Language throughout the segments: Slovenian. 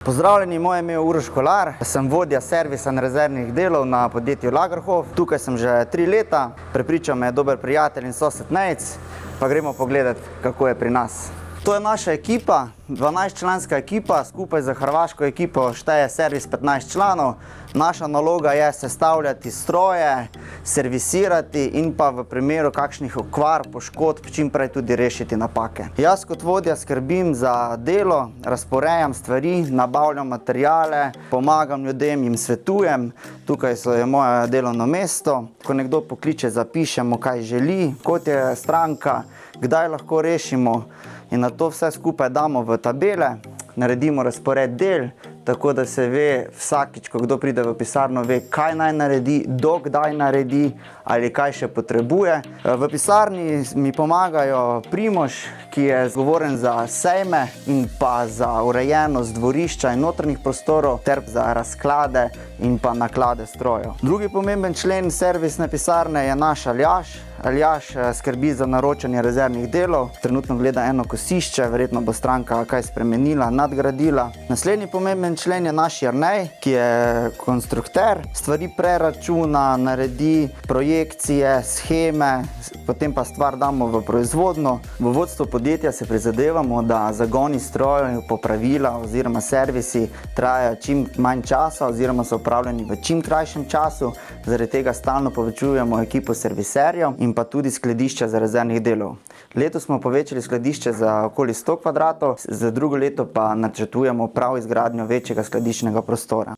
Pozdravljeni, moje ime je Uroš Kolar, sem vodja servisa in rezervnih delov na podjetju Lagerhof. Tukaj sem že 3 leta, prepričal me je dober prijatelj in sosed Nejc, pa gremo pogledati, kako je pri nas. To je naša ekipa, 12-članska ekipa, skupaj z hrvaško ekipo šteje servis 15 članov. Naša naloga je sestavljati stroje, servisirati in pa v primeru kakšnih okvar, poškodb, čim prej tudi rešiti napake. Jaz kot vodja skrbim za delo, razporejam stvari, nabavljam materijale, pomagam ljudem, jim svetujem. Tukaj je moje delovno mesto. Ko nekdo pokliče, zapišemo, kaj želi, kot je stranka, kdaj lahko rešimo. In na to vse skupaj damo v tabele, naredimo razpored del, tako da se ve vsakič, ko kdo pride v pisarno, ve, kaj naj naredi, dokdaj naredi ali kaj še potrebuje. V pisarni mi pomagajo Primož, ki je odgovoren za sejme in pa za urejenost dvorišča in notranjih prostorov ter za razklade in pa naklade strojev. Drugi pomemben člen servisne pisarne je naš Aljaž. Aljaž skrbi za naročanje rezervnih delov, trenutno gleda eno kosišče, verjetno bo stranka kaj spremenila, nadgradila. Naslednji pomemben člen je naš Jernej, ki je konstrukter, stvari preračuna, naredi projekcije, sheme, potem pa stvar damo v proizvodno. V vodstvu podjetja se prizadevamo, da zagoni strojev, popravila oziroma servisi trajajo čim manj časa oziroma so opravljeni v čim krajšem času. Zaradi tega stalno povečujemo ekipo serviserjev in pa tudi skladišča za rezervnih delov. Letos smo povečali skladišče za okoli 100 kvadratov, za drugo leto pa načrtujemo prav izgradnjo večjega skladiščnega prostora.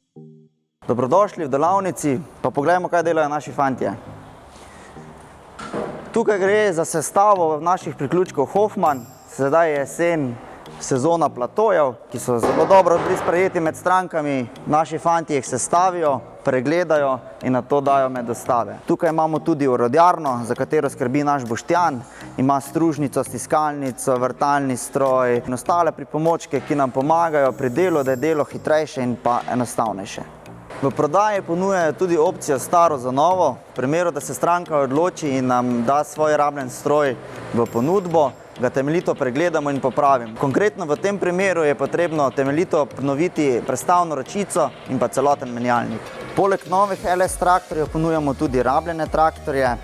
Dobrodošli v delavnici, pa pogledajmo, kaj delajo naši fantje. Tukaj gre za sestavo naših priključkov Hoffmann. Sedaj je jesen, sezona platojev, ki so zelo dobro bili sprejeti med strankami. Naši fantje jih sestavijo, pregledajo in na to dajo med dostave. Tukaj imamo tudi orodjarno, za katero skrbi naš Boštjan. Ima stružnico, stiskalnico, vrtalni stroj in ostale pripomočke, ki nam pomagajo pri delu, da je delo hitrejše in pa enostavnejše. V prodaji ponujajo tudi opcijo staro za novo. V primeru, da se stranka odloči in nam da svoj rabljen stroj v ponudbo, ga temeljito pregledamo in popravimo. Konkretno v tem primeru je potrebno temeljito obnoviti prestavno ročico in pa celoten menjalnik. Poleg novih LS traktorjev ponujamo tudi rabljene traktorje.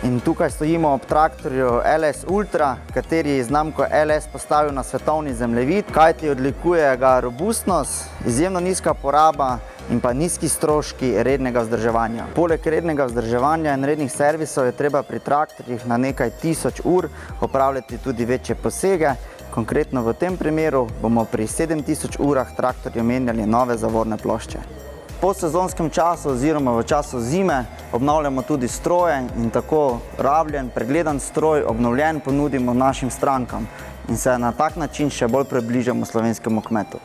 In tukaj stojimo ob traktorju LS Ultra, kateri je znamko LS postavil na svetovni zemljevid, kajti odlikuje ga robustnost, izjemno nizka poraba in pa nizki stroški rednega vzdrževanja. Poleg rednega vzdrževanja in rednih servisov je treba pri traktorjih na nekaj tisoč ur opravljati tudi večje posege. Konkretno v tem primeru bomo pri 7000 urah traktorju menjali nove zavorne plošče. Po sezonskem času oziroma v času zime obnavljamo tudi stroje in tako rabljen, pregledan stroj, obnovljen ponudimo našim strankam in se na tak način še bolj približamo slovenskemu kmetu.